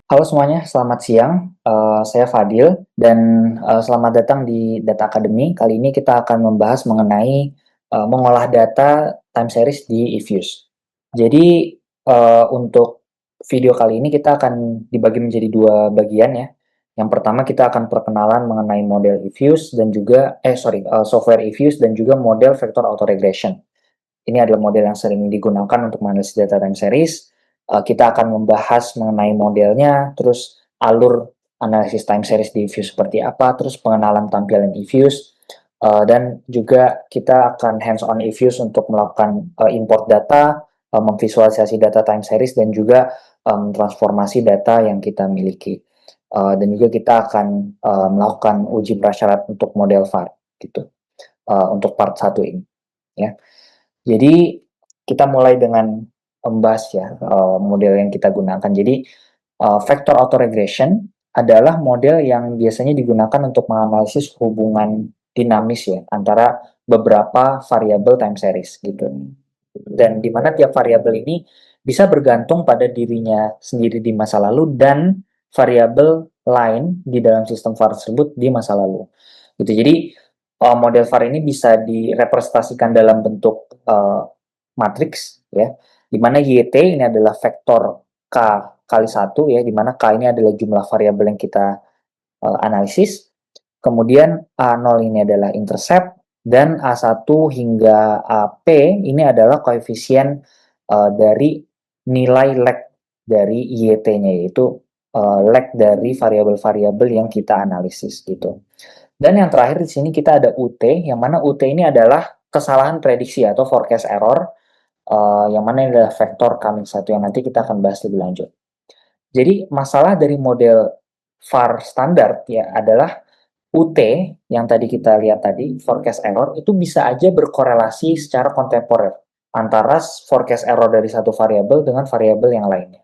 Halo semuanya, selamat siang. Saya Fadil dan selamat datang di Data Academy. Kali ini kita akan membahas mengenai mengolah data time series di eViews. Jadi untuk video kali ini kita akan dibagi menjadi dua bagian ya. Yang pertama kita akan perkenalan mengenai model eViews dan juga software eViews dan juga model vector autoregression. Ini adalah model yang sering digunakan untuk menganalisis data time series. Kita akan membahas mengenai modelnya, terus alur analisis time series di eViews seperti apa, terus pengenalan tampilan eViews, dan juga kita akan hands-on eViews untuk melakukan import data, memvisualisasi data time series, dan juga transformasi data yang kita miliki. Dan juga kita akan melakukan uji prasyarat untuk model VAR gitu, untuk part 1 ini. Ya. Jadi kita mulai dengan membahas ya model yang kita gunakan. Jadi vector autoregression adalah model yang biasanya digunakan untuk menganalisis hubungan dinamis ya antara beberapa variabel time series gitu. Dan di mana tiap variabel ini bisa bergantung pada dirinya sendiri di masa lalu dan variabel lain di dalam sistem VAR tersebut di masa lalu. Gitu. Jadi model VAR ini bisa direpresentasikan dalam bentuk matriks ya, di mana YT ini adalah vektor K kali 1 ya, di mana K ini adalah jumlah variabel yang kita analisis. Kemudian A0 ini adalah intercept dan A1 hingga AP ini adalah koefisien dari nilai lag dari YT-nya, yaitu lag dari variabel-variabel yang kita analisis gitu. Dan yang terakhir di sini kita ada UT, yang mana UT ini adalah kesalahan prediksi atau forecast error, yang mana ini adalah vektor K-1 yang nanti kita akan bahas lebih lanjut. Jadi masalah dari model VAR standar ya adalah UT yang tadi kita lihat tadi, forecast error, itu bisa aja berkorelasi secara kontemporer antara forecast error dari satu variabel dengan variabel yang lainnya.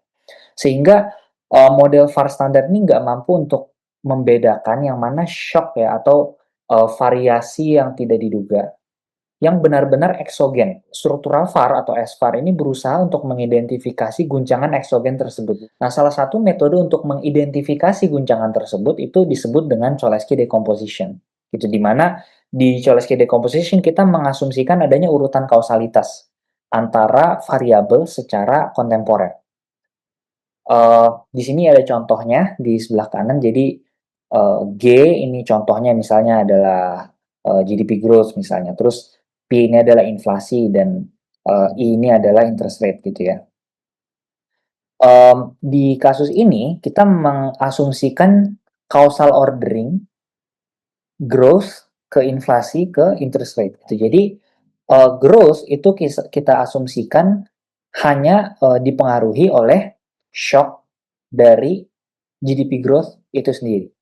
Sehingga model VAR standar ini nggak mampu untuk membedakan yang mana shock ya atau variasi yang tidak diduga yang benar-benar eksogen. Struktural VAR atau SVAR ini berusaha untuk mengidentifikasi guncangan eksogen tersebut. Nah, salah satu metode untuk mengidentifikasi guncangan tersebut itu disebut dengan Cholesky decomposition. Itu dimana di Cholesky decomposition kita mengasumsikan adanya urutan kausalitas antara variabel secara kontemporer. Di sini ada contohnya di sebelah kanan. Jadi G ini contohnya misalnya adalah GDP growth misalnya. Terus P ini adalah inflasi dan I ini adalah interest rate gitu ya. Di kasus ini kita mengasumsikan causal ordering growth ke inflasi ke interest rate gitu. Jadi growth itu kita asumsikan hanya dipengaruhi oleh shock dari GDP growth itu sendiri.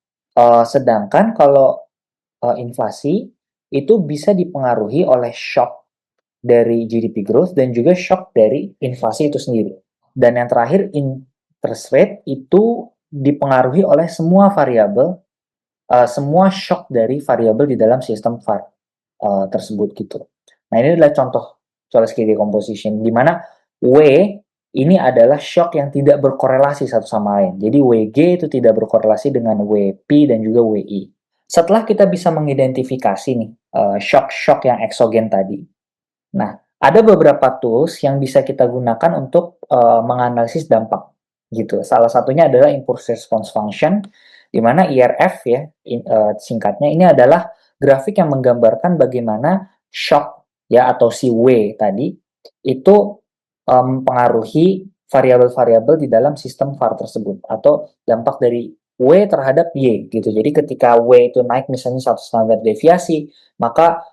Sedangkan kalau inflasi itu bisa dipengaruhi oleh shock dari GDP growth dan juga shock dari inflasi itu sendiri. Dan yang terakhir interest rate itu dipengaruhi oleh semua variabel, semua shock dari variabel di dalam sistem VAR tersebut gitu. Nah ini adalah contoh Cholesky decomposition di mana W ini adalah shock yang tidak berkorelasi satu sama lain. Jadi WG itu tidak berkorelasi dengan WP dan juga WI. Setelah kita bisa mengidentifikasi nih shock-shock yang eksogen tadi. Nah, ada beberapa tools yang bisa kita gunakan untuk menganalisis dampak gitu. Salah satunya adalah impulse response function, di mana IRF ya singkatnya ini adalah grafik yang menggambarkan bagaimana shock ya atau si W tadi itu mempengaruhi variabel-variabel di dalam sistem VAR tersebut atau dampak dari W terhadap Y gitu. Jadi ketika W itu naik misalnya satu standar deviasi, maka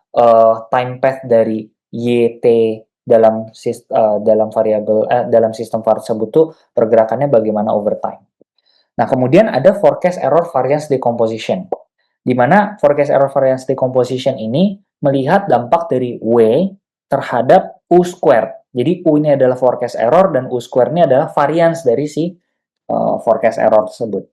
time path dari YT dalam variabel dalam sistem VAR tersebut tuh pergerakannya bagaimana over time. Nah, kemudian ada forecast error variance decomposition, di mana forecast error variance decomposition ini melihat dampak dari W terhadap U squared. Jadi U ini adalah forecast error dan U squared ini adalah variance dari si forecast error tersebut.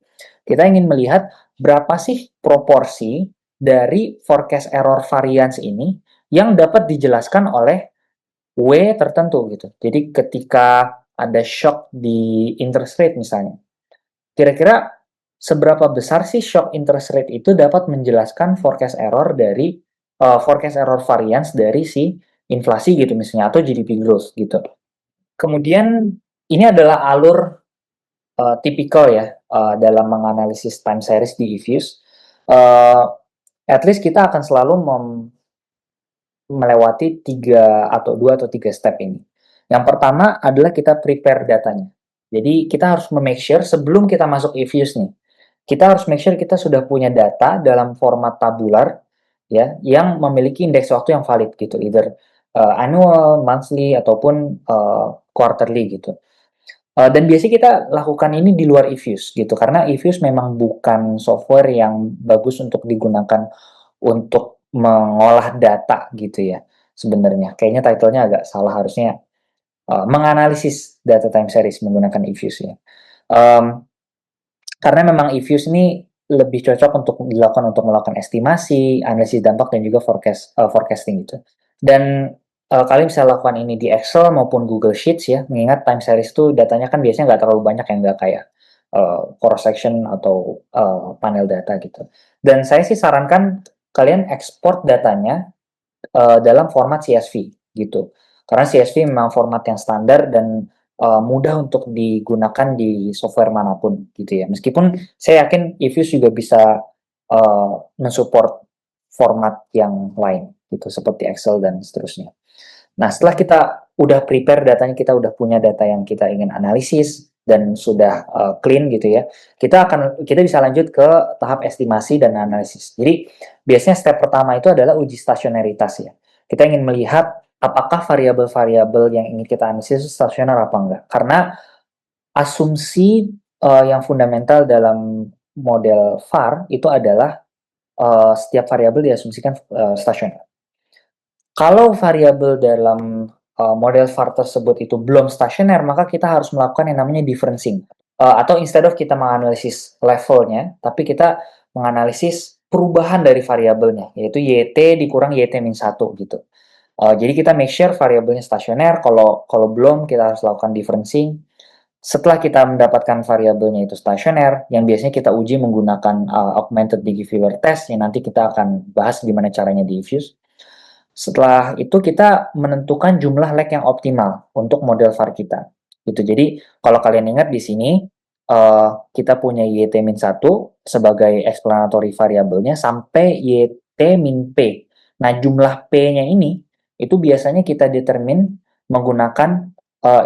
Kita ingin melihat berapa sih proporsi dari forecast error variance ini yang dapat dijelaskan oleh W tertentu gitu. Jadi ketika ada shock di interest rate misalnya, kira-kira seberapa besar sih shock interest rate itu dapat menjelaskan forecast error dari forecast error variance dari si inflasi gitu misalnya atau GDP growth gitu. Kemudian ini adalah alur tipikal ya dalam menganalisis time series di Ifuse. At least kita akan selalu melewati 2 atau 3 step ini. Yang pertama adalah kita prepare datanya. Jadi kita harus make sure sebelum kita masuk Ifuse nih, kita harus make sure kita sudah punya data dalam format tabular ya yang memiliki indeks waktu yang valid gitu, either annual, monthly ataupun quarterly gitu. Dan biasanya kita lakukan ini di luar Ifuse gitu karena Ifuse memang bukan software yang bagus untuk digunakan untuk mengolah data gitu ya sebenarnya. Kayaknya title-nya agak salah, harusnya menganalisis data time series menggunakan Ifuse ya. Karena memang Ifuse ini lebih cocok untuk dilakukan untuk melakukan estimasi, analisis dampak dan juga forecasting gitu. Dan kalian bisa lakukan ini di Excel maupun Google Sheets ya, mengingat time series itu datanya kan biasanya nggak terlalu banyak, yang nggak kayak cross section atau panel data gitu. Dan saya sih sarankan kalian ekspor datanya dalam format CSV gitu. Karena CSV memang format yang standar dan mudah untuk digunakan di software manapun gitu ya. Meskipun saya yakin Ifuse juga bisa mensupport format yang lain gitu seperti Excel dan seterusnya. Nah, setelah kita udah prepare datanya, kita udah punya data yang kita ingin analisis dan sudah clean gitu ya, kita bisa lanjut ke tahap estimasi dan analisis. Jadi biasanya step pertama itu adalah uji stasionaritas ya. Kita ingin melihat apakah variabel-variabel yang ingin kita analisis itu stasioner apa enggak. Karena asumsi yang fundamental dalam model VAR itu adalah setiap variabel diasumsikan stasioner. Kalau variabel dalam model VAR tersebut itu belum stasioner, maka kita harus melakukan yang namanya differencing. Atau instead of kita menganalisis levelnya, tapi kita menganalisis perubahan dari variabelnya, yaitu YT dikurang YT-1 gitu. Jadi kita make sure variabelnya stasioner, kalau belum kita harus lakukan differencing. Setelah kita mendapatkan variabelnya itu stasioner, yang biasanya kita uji menggunakan augmented behavior test, yang nanti kita akan bahas gimana caranya di Ifuse. Setelah itu kita menentukan jumlah leg yang optimal untuk model VAR kita. Gitu. Jadi kalau kalian ingat di sini kita punya YT-1 sebagai explanatory variabelnya sampai YT-P. Nah, jumlah P-nya ini itu biasanya kita determine menggunakan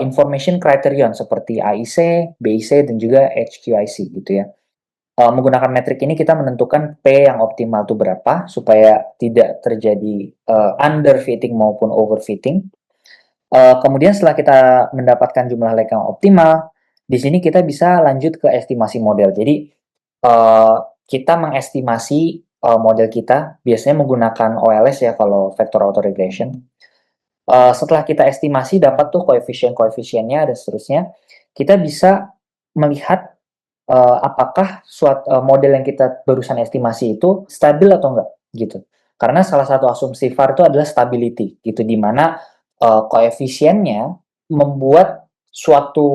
information criterion seperti AIC, BIC dan juga HQIC gitu ya. Menggunakan metrik ini kita menentukan P yang optimal itu berapa supaya tidak terjadi underfitting maupun overfitting. Kemudian setelah kita mendapatkan jumlah leg yang optimal, di sini kita bisa lanjut ke estimasi model. Jadi kita mengestimasi model kita biasanya menggunakan OLS ya kalau vector autoregression. Setelah kita estimasi dapat tuh koefisien-koefisiennya dan seterusnya, kita bisa melihat apakah model yang kita barusan estimasi itu stabil atau enggak gitu. Karena salah satu asumsi VAR itu adalah stability gitu, di mana koefisiennya membuat suatu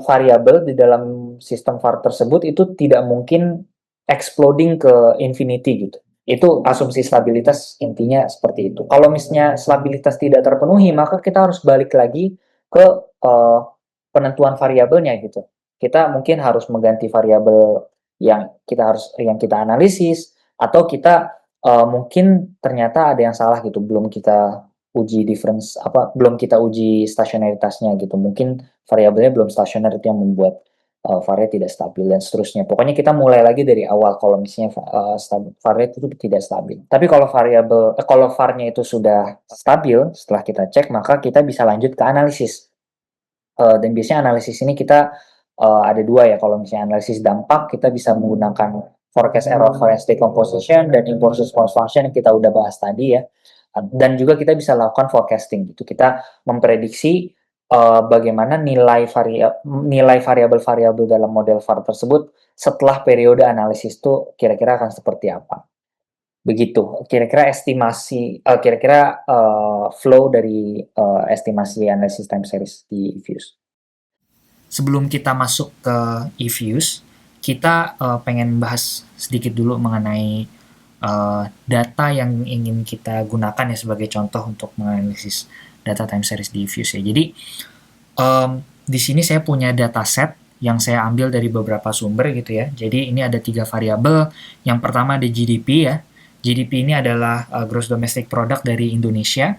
variabel di dalam sistem VAR tersebut itu tidak mungkin exploding ke infinity gitu. Itu asumsi stabilitas, intinya seperti itu. Kalau misalnya stabilitas tidak terpenuhi, maka kita harus balik lagi ke penentuan variabelnya gitu. Kita mungkin harus mengganti variabel yang kita analisis, atau kita mungkin ternyata ada yang salah gitu, belum kita uji stasionaritasnya gitu, mungkin variabelnya belum stasioner, itu yang membuat VAR-nya tidak stabil dan seterusnya. Pokoknya kita mulai lagi dari awal kalau misalnya VAR-nya itu tidak stabil. Tapi kalau kalau VAR-nya itu sudah stabil, setelah kita cek, maka kita bisa lanjut ke analisis. Dan biasanya analisis ini kita ada dua ya. Kalau misalnya analisis dampak, kita bisa menggunakan forecast error variance decomposition dan impulse response function yang kita udah bahas tadi ya. Dan juga kita bisa lakukan forecasting gitu. Kita memprediksi bagaimana nilai variabel-variabel dalam model VAR tersebut setelah periode analisis itu kira-kira akan seperti apa. Begitu. Kira-kira flow dari estimasi analisis time series di Ifuse. Sebelum kita masuk ke Ifuse, kita pengen bahas sedikit dulu mengenai data yang ingin kita gunakan ya sebagai contoh untuk menganalisis data time series di Fuse ya. Jadi di sini saya punya dataset yang saya ambil dari beberapa sumber gitu ya. Jadi ini ada 3 variabel. Yang pertama ada GDP ya. GDP ini adalah Gross Domestic Product dari Indonesia.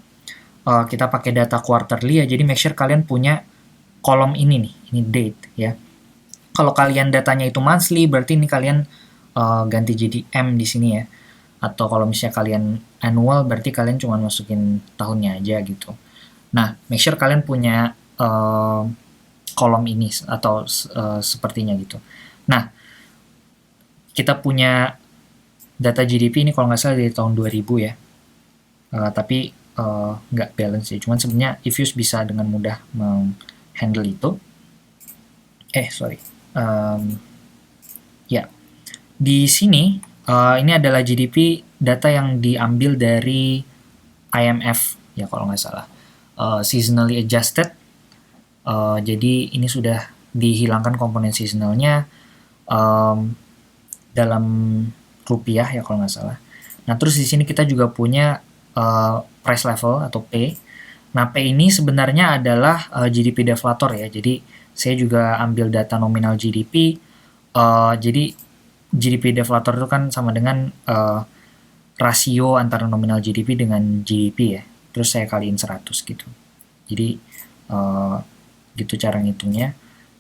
Kita pakai data quarterly ya. Jadi make sure kalian punya kolom ini nih, ini date ya. Kalau kalian datanya itu monthly, berarti ini kalian ganti jadi M di sini ya. Atau kalau misalnya kalian annual, berarti kalian cuma masukin tahunnya aja gitu. Nah, make sure kalian punya kolom ini atau sepertinya gitu. Nah, kita punya data GDP ini kalau nggak salah dari tahun 2000 ya. Tapi nggak balance ya. Cuman sebenarnya Ifuse bisa dengan mudah menghandle itu. Ya, di sini ini adalah GDP data yang diambil dari IMF ya kalau nggak salah. Seasonally adjusted. Jadi ini sudah dihilangkan komponen seasonalnya dalam rupiah ya kalau nggak salah. Nah terus di sini kita juga punya price level atau P. Nah P ini sebenarnya adalah GDP deflator ya. Jadi saya juga ambil data nominal GDP. Jadi GDP deflator itu kan sama dengan rasio antara nominal GDP dengan GDP ya. Terus saya kaliin 100 gitu. Jadi gitu cara ngitungnya.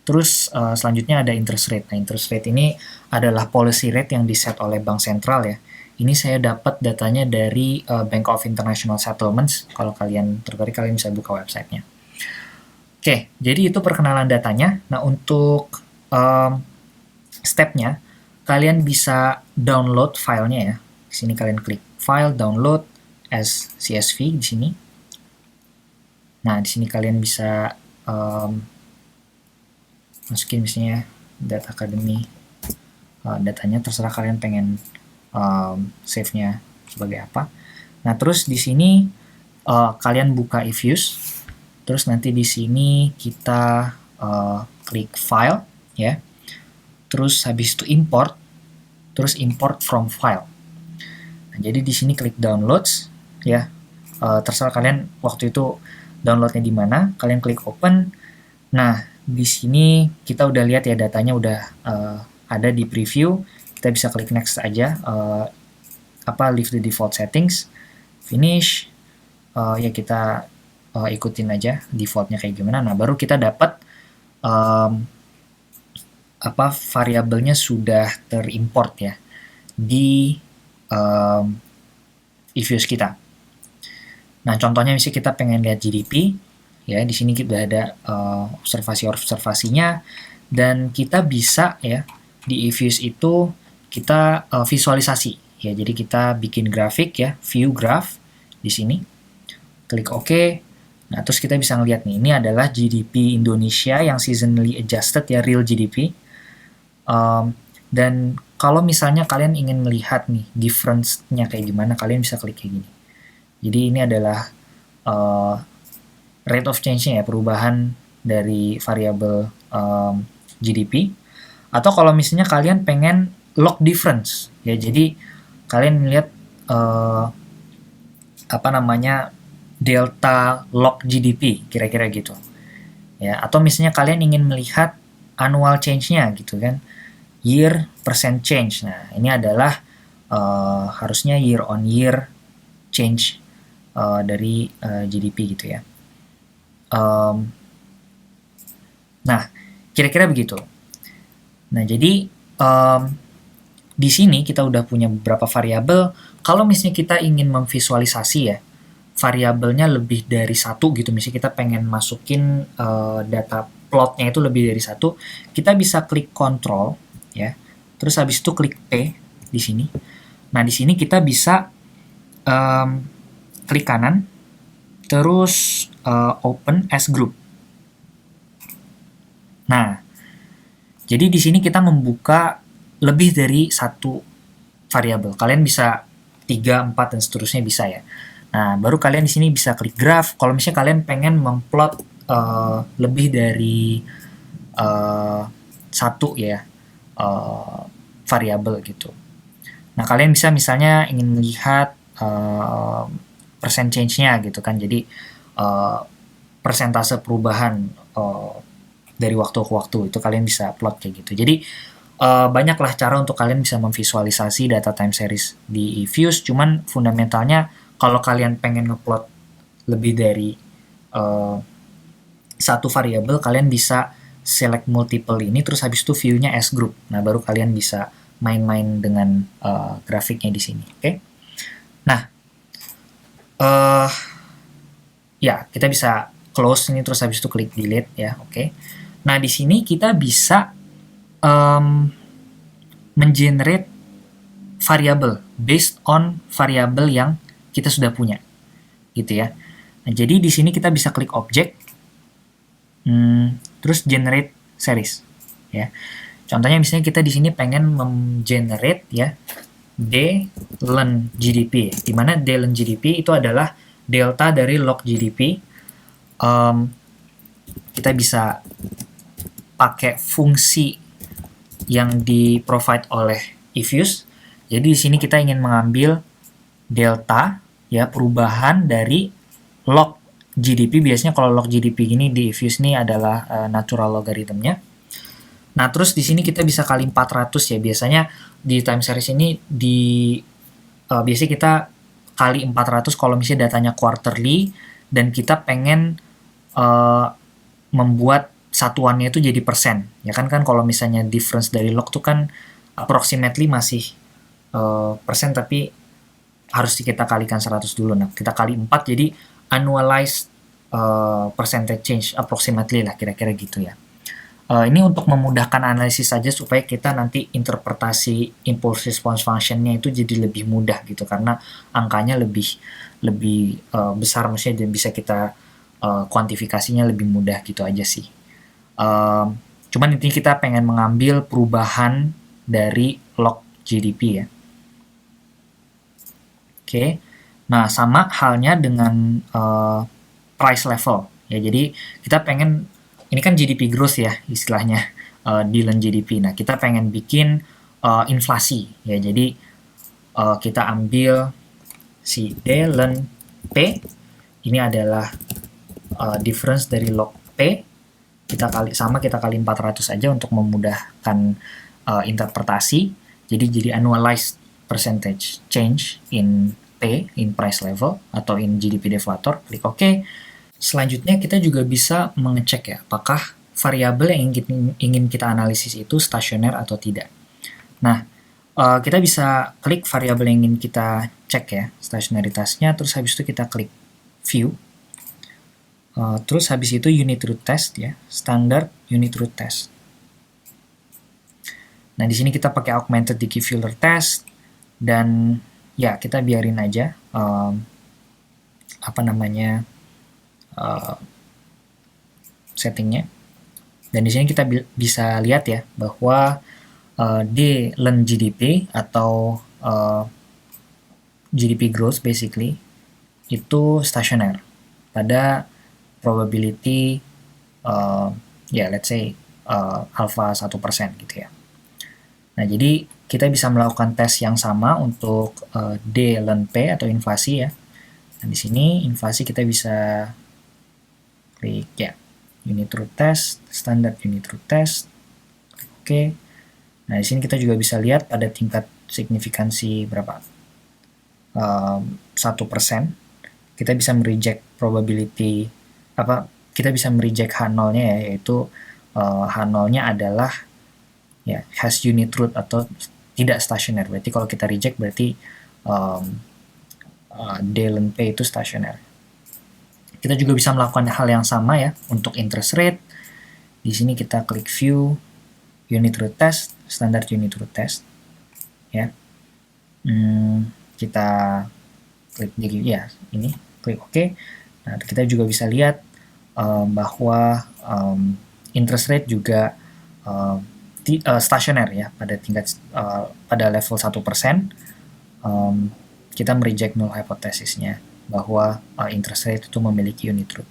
Terus selanjutnya ada interest rate. Nah, interest rate ini adalah policy rate yang diset oleh bank sentral ya. Ini saya dapat datanya dari Bank of International Settlements. Kalau kalian tertarik, kalian bisa buka websitenya. Oke, jadi itu perkenalan datanya. Nah, untuk stepnya, kalian bisa download filenya ya. Di sini kalian klik File, Download as CSV di sini. Nah, di sini kalian bisa masukin misalnya Data Academy datanya, terserah kalian pengen save-nya sebagai apa. Nah, terus di sini kalian buka Ifuse, terus nanti di sini kita klik File ya. Terus habis itu import, terus import from file. Nah, jadi di sini klik Downloads ya. Terserah kalian waktu itu downloadnya di mana, kalian klik open. Nah, di sini kita udah lihat ya datanya udah ada di preview. Kita bisa klik next aja. Leave the default settings, finish. Ya kita ikutin aja defaultnya kayak gimana. Nah, baru kita dapat variabelnya sudah terimport ya di Ifuse kita. Nah, contohnya misalnya kita pengen lihat GDP, ya di sini kita ada observasinya, dan kita bisa ya di Ifuse itu kita visualisasi, ya jadi kita bikin grafik ya, view graph di sini, klik OK. Nah, terus kita bisa ngeliat nih, ini adalah GDP Indonesia yang seasonally adjusted ya, real GDP. Dan kalau misalnya kalian ingin melihat nih difference-nya kayak gimana, kalian bisa klik kayak gini. Jadi ini adalah rate of change-nya ya, perubahan dari variabel GDP. Atau kalau misalnya kalian pengen log difference, ya jadi kalian lihat delta log GDP, kira-kira gitu. Ya, atau misalnya kalian ingin melihat annual change-nya gitu kan, year percent change. Nah, ini adalah harusnya year on year change dari GDP gitu ya. Nah, kira-kira begitu. Nah, jadi di sini kita udah punya beberapa variabel. Kalau misalnya kita ingin memvisualisasi ya, variabelnya lebih dari satu gitu, misalnya kita pengen masukin data plotnya itu lebih dari satu, kita bisa klik Control ya, terus habis itu klik P di sini. Nah, di sini kita bisa klik kanan, terus Open as Group. Nah, jadi di sini kita membuka lebih dari satu variabel. Kalian bisa 3, 4 dan seterusnya bisa ya. Nah, baru kalian di sini bisa klik graph. Kalau misalnya kalian pengen memplot lebih dari satu ya variabel gitu. Nah, kalian bisa misalnya ingin melihat percent change-nya gitu kan. Jadi persentase perubahan dari waktu ke waktu itu kalian bisa plot kayak gitu. Jadi banyaklah cara untuk kalian bisa memvisualisasi data time series di eViews. Cuman fundamentalnya kalau kalian pengen ngeplot lebih dari satu variabel, kalian bisa select multiple ini, terus habis itu view-nya as group. Nah, baru kalian bisa main-main dengan grafiknya di sini. Oke? Nah, ya kita bisa close ini, terus habis itu klik delete ya. Oke? Nah, di sini kita bisa mengenerate variabel based on variabel yang kita sudah punya, gitu ya. Nah, jadi di sini kita bisa klik object, terus generate series, ya. Contohnya misalnya kita di sini pengen menggenerate ya D-Ln GDP, di mana D-Ln GDP itu adalah delta dari log GDP. Kita bisa pakai fungsi yang di-provide oleh eViews. Jadi di sini kita ingin mengambil delta ya, perubahan dari log GDP. Biasanya kalau log GDP gini di eViews ini adalah natural logarithmnya. Nah, terus di sini kita bisa kali 400 ya. Biasanya di time series ini biasanya kita kali 400 kalau misalnya datanya quarterly dan kita pengen membuat satuannya itu jadi persen. Ya kan kalau misalnya difference dari log tuh kan approximately masih persen, tapi harus kita kalikan 100 dulu. Nah, kita kali 4 jadi annualized percentage change approximately lah, kira-kira gitu ya. Ini untuk memudahkan analisis saja supaya kita nanti interpretasi impulse response functionnya itu jadi lebih mudah gitu, karena angkanya lebih besar, maksudnya bisa kita kuantifikasinya lebih mudah gitu aja sih. Cuman intinya kita pengen mengambil perubahan dari log GDP ya. Oke. Nah, sama halnya dengan price level ya. Jadi kita pengen, ini kan GDP growth ya istilahnya, D-Ln GDP. Nah, kita pengen bikin inflasi ya. Jadi kita ambil si D-Ln P, ini adalah difference dari log P, kita kali 400 aja untuk memudahkan interpretasi. Jadi annualized percentage change in P, in price level atau in GDP deflator. Klik OK. Selanjutnya kita juga bisa mengecek ya, apakah variabel yang ingin kita analisis itu stasioner atau tidak. Nah, kita bisa klik variabel yang ingin kita cek ya, stasionaritasnya, terus habis itu kita klik view. Terus habis itu unit root test ya, standard unit root test. Nah, di sini kita pakai augmented decay filler test, dan ya kita biarin aja settingnya. Dan di sini kita bisa lihat ya bahwa D-Ln GDP atau GDP growth basically itu stasioner pada probability let's say alpha 1% gitu ya. Nah, jadi kita bisa melakukan tes yang sama untuk D-Ln P atau inflasi ya. Nah, di sini inflasi kita bisa klik ya, unit root test, standard unit root test. Oke. Nah, di sini kita juga bisa lihat pada tingkat signifikansi berapa? 1%. Kita bisa mereject probability kita bisa mereject H0-nya ya, yaitu H0-nya adalah ya has unit root atau tidak stasioner. Berarti kalau kita reject berarti D-Ln P itu stasioner. Kita juga bisa melakukan hal yang sama ya untuk interest rate. Di sini kita klik view, unit root test, standard unit root test. Ya. Kita klik ya, ini klik OK. Nah, kita juga bisa lihat bahwa interest rate juga stasioner ya pada tingkat pada level 1%. Kita mereject null hypothesisnya bahwa interest rate itu memiliki unit root.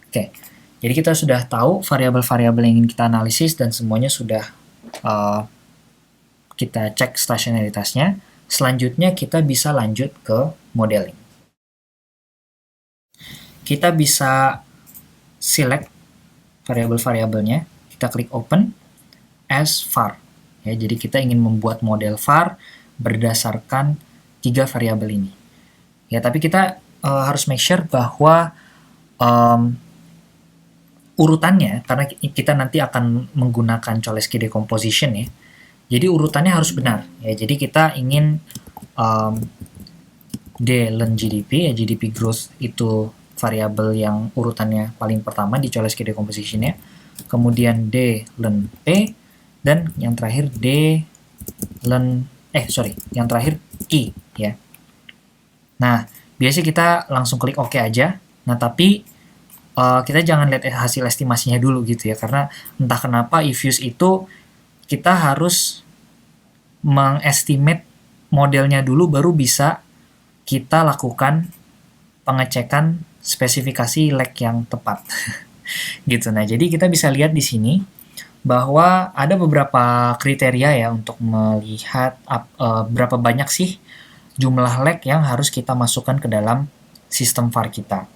Oke, jadi kita sudah tahu variabel-variabel yang ingin kita analisis dan semuanya sudah kita cek stasionaritasnya. Selanjutnya kita bisa lanjut ke modeling. Kita bisa select variabel-variabelnya, kita klik open as var. Ya, jadi kita ingin membuat model var berdasarkan 3 variabel ini. Ya, tapi kita harus make sure bahwa urutannya, karena kita nanti akan menggunakan Cholesky decomposition ya, jadi urutannya harus benar. Ya, jadi kita ingin d-len GDP, ya GDP growth itu variabel yang urutannya paling pertama di Cholesky decomposition-nya, kemudian d-len P, dan yang terakhir yang terakhir I ya. Nah, biasanya kita langsung klik OK aja. Nah, tapi kita jangan lihat hasil estimasinya dulu gitu ya, karena entah kenapa Ifuse itu kita harus mengestimate modelnya dulu baru bisa kita lakukan pengecekan spesifikasi lag yang tepat. Gitu. Nah, jadi kita bisa lihat di sini bahwa ada beberapa kriteria ya untuk melihat berapa banyak sih jumlah lag yang harus kita masukkan ke dalam sistem VAR kita.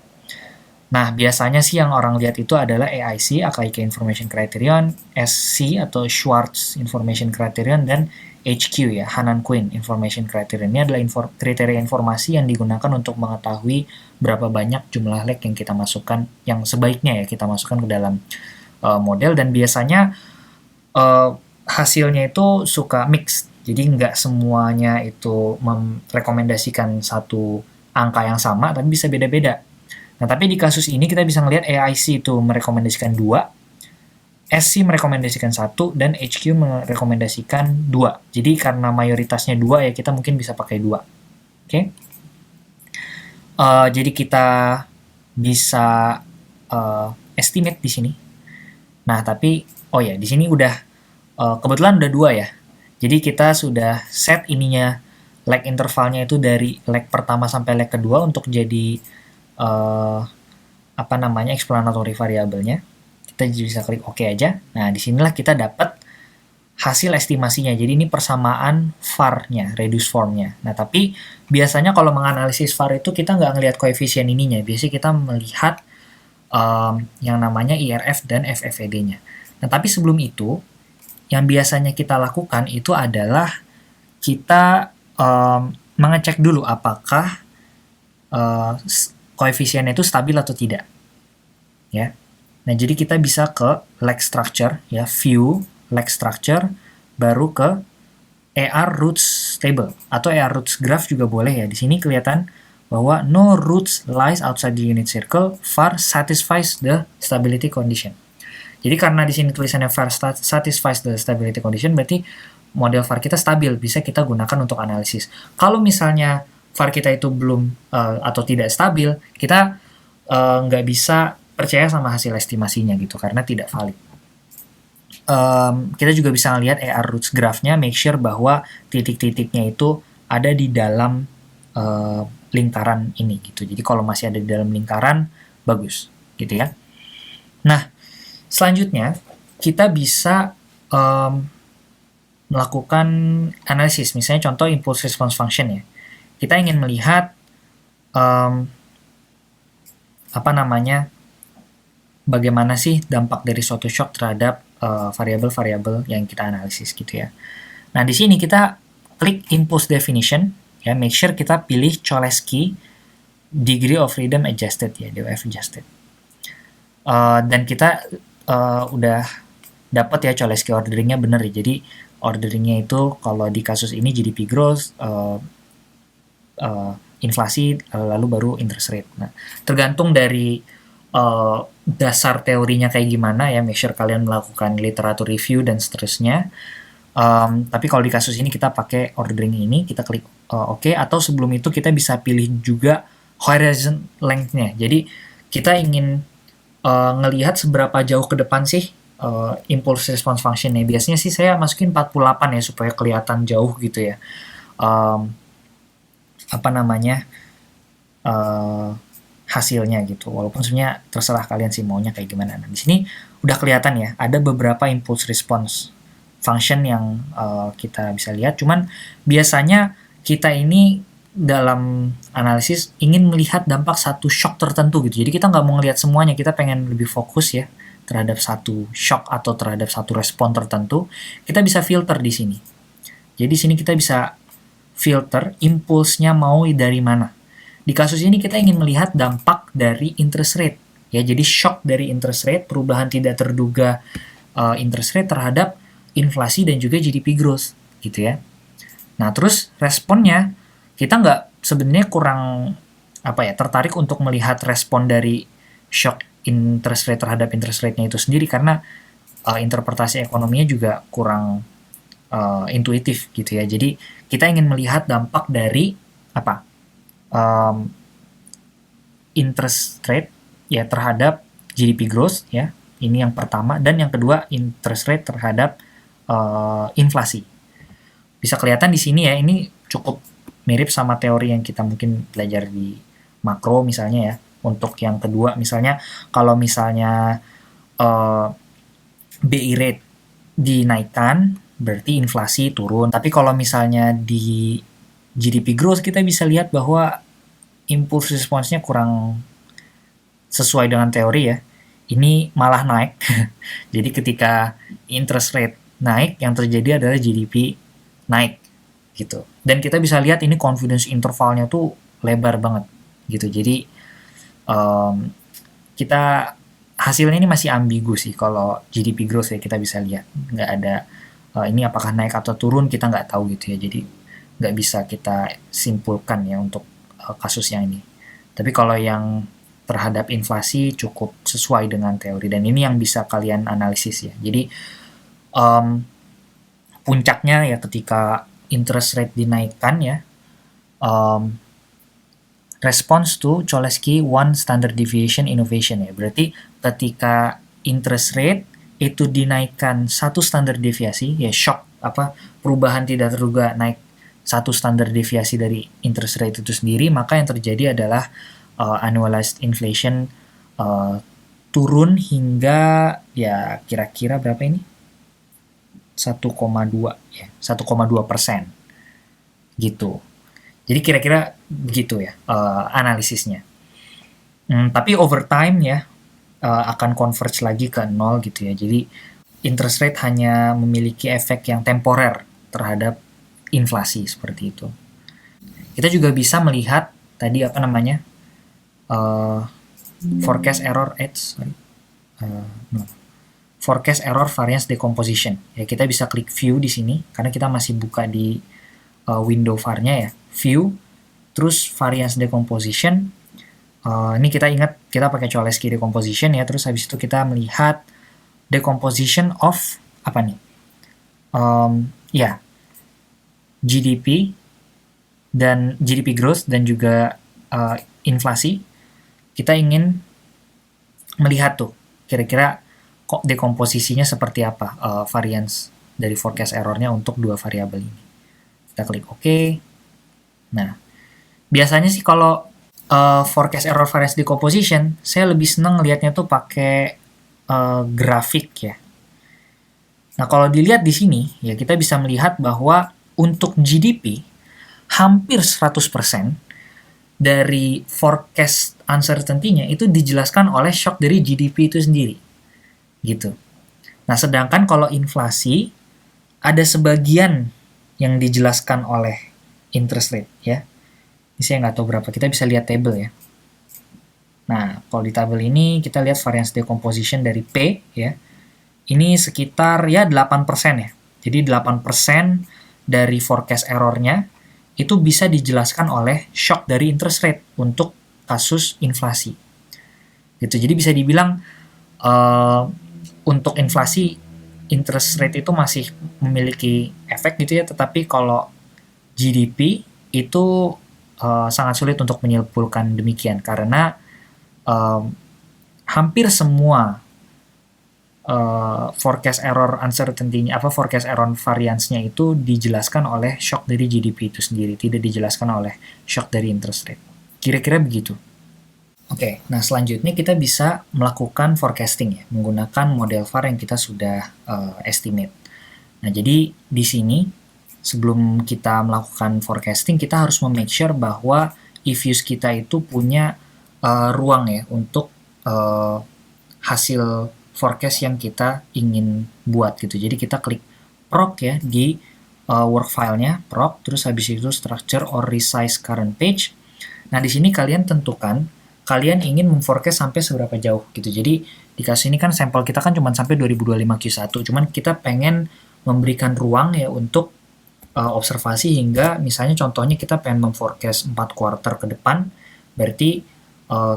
Nah, biasanya sih yang orang lihat itu adalah AIC, Akaike Information Criterion, SC atau Schwartz Information Criterion, dan HQ ya, Hanan-Quinn Information Criterion. Ini adalah kriteria informasi yang digunakan untuk mengetahui berapa banyak jumlah lag yang kita masukkan, yang sebaiknya ya kita masukkan ke dalam model, dan biasanya hasilnya itu suka mix. Jadi nggak semuanya itu merekomendasikan satu angka yang sama, tapi bisa beda-beda. Nah, tapi di kasus ini kita bisa ngelihat AIC itu merekomendasikan 2, SC merekomendasikan 1, dan HQ merekomendasikan 2. Jadi karena mayoritasnya 2 ya kita mungkin bisa pakai 2. Oke. Jadi kita bisa estimate di sini. Nah, tapi di sini udah kebetulan udah 2 ya. Jadi kita sudah set ininya lag intervalnya itu dari lag pertama sampai lag kedua untuk jadi explanatory variabelnya. Kita bisa klik OK aja. Nah, disinilah kita dapat hasil estimasinya. Jadi ini persamaan VAR-nya, reduce form-nya. Nah, tapi biasanya kalau menganalisis VAR itu kita nggak ngelihat koefisien ininya. Biasanya kita melihat yang namanya IRF dan FFED-nya. Nah, tapi sebelum itu, yang biasanya kita lakukan itu adalah kita mengecek dulu apakah koefisiennya itu stabil atau tidak. Ya. Nah, jadi kita bisa ke lag structure, ya, view lag structure, baru ke AR roots table atau AR roots graph juga boleh ya. Di sini kelihatan bahwa no roots lies outside the unit circle, VAR satisfies the stability condition. Jadi karena di sini tulisannya VAR satisfies the stability condition, berarti model VAR kita stabil, bisa kita gunakan untuk analisis. Kalau misalnya VAR kita itu belum atau tidak stabil, kita nggak bisa percaya sama hasil estimasinya gitu, karena tidak valid. Kita juga bisa lihat AR roots graph-nya, make sure bahwa titik-titiknya itu ada di dalam lingkaran ini gitu. Jadi kalau masih ada di dalam lingkaran, bagus gitu ya. Nah, selanjutnya kita bisa melakukan analisis, misalnya contoh impulse response function ya. Kita ingin melihat bagaimana sih dampak dari suatu shock terhadap variabel-variabel yang kita analisis gitu ya. Nah, di sini kita klik impulse definition ya, make sure kita pilih Cholesky degree of freedom adjusted ya, DOF adjusted. Dan kita udah dapat ya Cholesky orderingnya bener ya. Jadi orderingnya itu kalau di kasus ini GDP growth, inflasi, lalu baru interest rate. Nah, tergantung dari dasar teorinya kayak gimana ya, make sure kalian melakukan literatur review dan seterusnya. Tapi kalau di kasus ini kita pakai ordering ini, kita klik OK, atau sebelum itu kita bisa pilih juga horizon length-nya. Jadi kita ingin ngelihat seberapa jauh ke depan sih impulse response function-nya. Biasanya sih saya masukin 48 ya supaya kelihatan jauh gitu ya. Hasilnya gitu, walaupun sebenarnya terserah kalian sih maunya kayak gimana. Nah, di sini udah kelihatan ya, ada beberapa impulse response function yang kita bisa lihat. Cuman biasanya kita ini dalam analisis ingin melihat dampak satu shock tertentu gitu. Jadi kita nggak mau ngelihat semuanya, kita pengen lebih fokus ya terhadap satu shock atau terhadap satu respon tertentu. Kita bisa filter di sini. Jadi di sini kita bisa filter impulsnya mau dari mana. Di kasus ini kita ingin melihat dampak dari interest rate. Ya, jadi shock dari interest rate, perubahan tidak terduga interest rate terhadap inflasi dan juga GDP growth gitu ya. Nah, terus responnya kita nggak sebenarnya kurang tertarik untuk melihat respon dari shock interest rate terhadap interest rate-nya itu sendiri karena interpretasi ekonominya juga kurang intuitif gitu ya. Jadi kita ingin melihat dampak dari interest rate ya terhadap GDP growth ya. Ini yang pertama, dan yang kedua interest rate terhadap inflasi. Bisa kelihatan di sini ya, ini cukup mirip sama teori yang kita mungkin belajar di makro misalnya ya. Untuk yang kedua misalnya, kalau misalnya BI rate dinaikkan, berarti inflasi turun. Tapi kalau misalnya di GDP growth, kita bisa lihat bahwa impulse response-nya kurang sesuai dengan teori ya. Ini malah naik. Jadi ketika interest rate naik, yang terjadi adalah GDP naik gitu. Dan kita bisa lihat ini confidence intervalnya tuh lebar banget gitu. Jadi kita hasilnya ini masih ambigu sih kalau GDP growth ya, kita bisa lihat nggak ada ini apakah naik atau turun, kita nggak tahu gitu ya. Jadi nggak bisa kita simpulkan ya untuk kasus yang ini. Tapi kalau yang terhadap inflasi cukup sesuai dengan teori, dan ini yang bisa kalian analisis ya. Jadi puncaknya ya ketika interest rate dinaikkan ya, response to Cholesky one standard deviation innovation ya. Berarti ketika interest rate itu dinaikkan satu standar deviasi ya, shock perubahan tidak terduga naik satu standar deviasi dari interest rate itu sendiri, maka yang terjadi adalah annualized inflation turun hingga ya kira-kira berapa ini? 1,2 ya, 1,2% gitu. Jadi kira-kira begitu ya analisisnya. Tapi over time ya akan converge lagi ke 0 gitu ya. Jadi interest rate hanya memiliki efek yang temporer terhadap inflasi seperti itu. Kita juga bisa melihat tadi forecast error forecast error variance decomposition. Ya, kita bisa klik view di sini karena kita masih buka di window var-nya ya. View, terus variance decomposition. Ini kita ingat kita pakai Cholesky decomposition ya. Terus habis itu kita melihat decomposition of GDP dan GDP growth dan juga inflasi. Kita ingin melihat tuh kira-kira kok dekomposisinya seperti apa variance dari forecast errornya untuk dua variabel ini. Kita klik OK. Nah, biasanya sih kalau forecast error variance decomposition, saya lebih senang lihatnya tuh pakai grafik ya. Nah, kalau dilihat di sini ya, kita bisa melihat bahwa untuk GDP hampir 100% dari forecast uncertainty-nya itu dijelaskan oleh shock dari GDP itu sendiri. Gitu. Nah, sedangkan kalau inflasi ada sebagian yang dijelaskan oleh interest rate ya. Ini saya nggak tahu berapa, kita bisa lihat table ya. Nah, kalau di tabel ini kita lihat variance decomposition dari P ya. Ini sekitar ya 8% ya. Jadi 8% dari forecast errornya itu bisa dijelaskan oleh shock dari interest rate untuk kasus inflasi. Gitu. Jadi bisa dibilang untuk inflasi interest rate itu masih memiliki efek gitu ya, tetapi kalau GDP itu sangat sulit untuk menyimpulkan demikian karena hampir semua forecast error uncertainty-nya forecast error variance-nya itu dijelaskan oleh shock dari GDP itu sendiri, tidak dijelaskan oleh shock dari interest rate. Kira-kira begitu. Oke, nah selanjutnya kita bisa melakukan forecasting ya, menggunakan model VAR yang kita sudah estimate. Nah, jadi di sini sebelum kita melakukan forecasting, kita harus make sure bahwa eViews kita itu punya ruang ya untuk hasil forecast yang kita ingin buat gitu. Jadi kita klik proc ya di work file-nya, proc, terus habis itu structure or resize current page. Nah, di sini kalian tentukan kalian ingin memforecast sampai seberapa jauh gitu. Jadi di kasus ini kan sampel kita kan cuma sampai 2025 Q1, cuman kita pengen memberikan ruang ya untuk observasi hingga misalnya contohnya kita pengen memforecast 4 quarter ke depan, berarti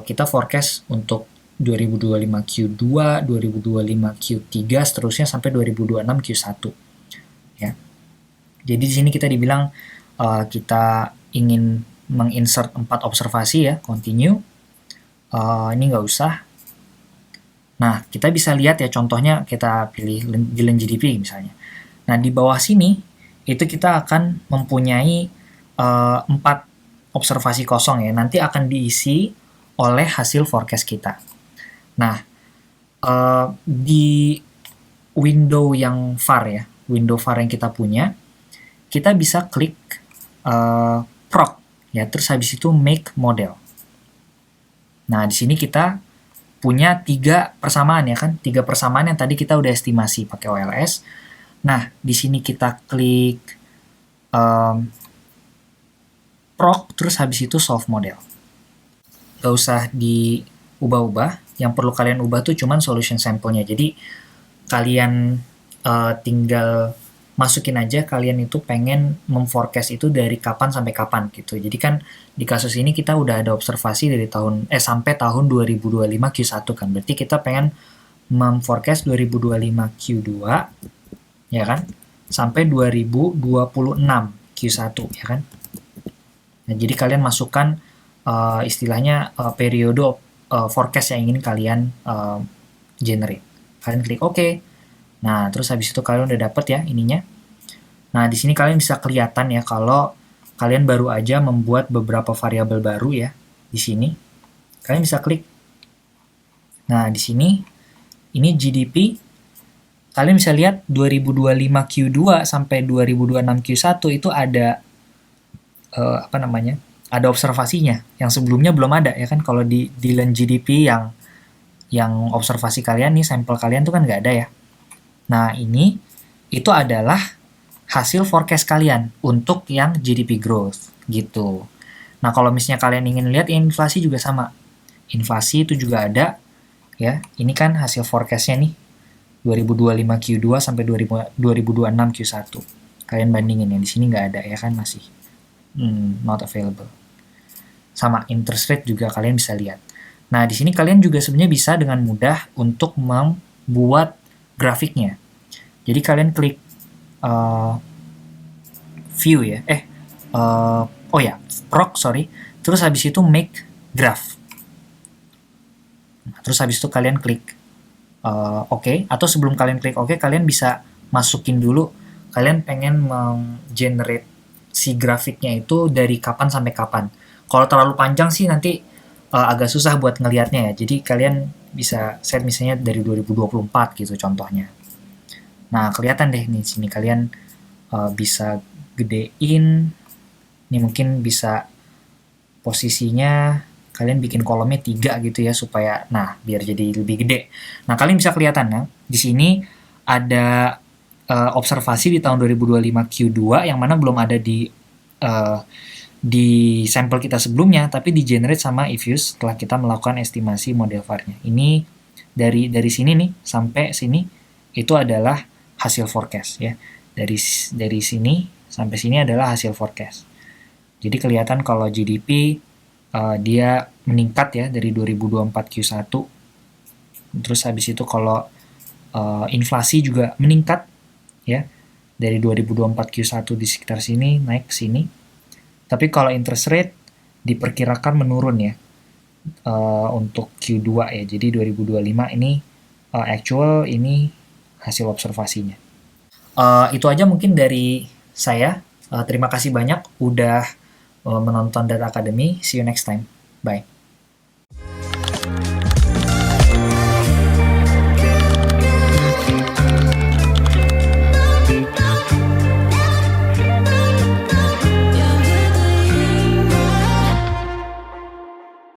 kita forecast untuk 2025 Q2, 2025 Q3, seterusnya sampai 2026 Q1. Ya. Jadi di sini kita dibilang kita ingin menginsert 4 observasi ya, continue. Ini nggak usah. Nah, kita bisa lihat ya contohnya kita pilih Dylan GDP misalnya. Nah, di bawah sini itu kita akan mempunyai 4 observasi kosong ya. Nanti akan diisi oleh hasil forecast kita. Nah, di window yang var ya, window var yang kita punya, kita bisa klik proc ya, terus habis itu make model. Nah, di sini kita punya 3 persamaan ya kan, 3 persamaan yang tadi kita udah estimasi pakai OLS. Nah, di sini kita klik proc, terus habis itu solve model. Gak usah diubah-ubah, yang perlu kalian ubah tuh cuman solution sampelnya. Jadi kalian tinggal masukin aja kalian itu pengen memforecast itu dari kapan sampai kapan gitu. Jadi kan di kasus ini kita udah ada observasi dari sampai tahun 2025 Q1 kan. Berarti kita pengen memforecast 2025 Q2 ya kan sampai 2026 Q1 ya kan. Nah, jadi kalian masukkan istilahnya periode forecast yang ingin kalian generate. Kalian klik OK. Nah, terus habis itu kalian udah dapet ya ininya. Nah, di sini kalian bisa kelihatan ya kalau kalian baru aja membuat beberapa variabel baru ya di sini. Kalian bisa klik. Nah, di sini ini GDP. Kalian bisa lihat 2025 Q2 sampai 2026 Q1 itu ada ada observasinya yang sebelumnya belum ada ya kan. Kalau di Dylan GDP yang observasi kalian nih, sampel kalian tuh kan nggak ada ya. Nah, ini itu adalah hasil forecast kalian untuk yang GDP growth gitu. Nah, kalau misalnya kalian ingin lihat inflasi juga sama. Inflasi itu juga ada ya. Ini kan hasil forecastnya nih 2025 Q2 sampai 2026 Q1. Kalian bandingin ya, di sini nggak ada ya kan, masih not available. Sama interest rate juga kalian bisa lihat. Nah, di sini kalian juga sebenarnya bisa dengan mudah untuk membuat grafiknya. Jadi kalian klik view ya, proc, terus habis itu make graph. Nah, terus habis itu kalian klik OK, atau sebelum kalian klik OK, kalian bisa masukin dulu kalian pengen generate si grafiknya itu dari kapan sampai kapan. Kalau terlalu panjang sih nanti agak susah buat ngelihatnya ya. Jadi kalian bisa set misalnya dari 2024 gitu contohnya. Nah, kelihatan deh nih sini kalian bisa gedein. Ini mungkin bisa posisinya kalian bikin kolomnya 3 gitu ya supaya biar jadi lebih gede. Nah, kalian bisa kelihatan ya. Di sini ada observasi di tahun 2025 Q2 yang mana belum ada di sampel kita sebelumnya, tapi di generate sama eViews setelah kita melakukan estimasi model var-nya. Ini dari sini nih sampai sini itu adalah hasil forecast ya. Dari sini sampai sini adalah hasil forecast. Jadi kelihatan kalau GDP dia meningkat ya dari 2024 Q1. Terus habis itu kalau inflasi juga meningkat ya dari 2024 Q1 di sekitar sini naik ke sini. Tapi kalau interest rate diperkirakan menurun ya untuk Q2 ya. Jadi 2025 ini actual, ini hasil observasinya. Itu aja mungkin dari saya. Terima kasih banyak udah menonton Data Academy. See you next time. Bye.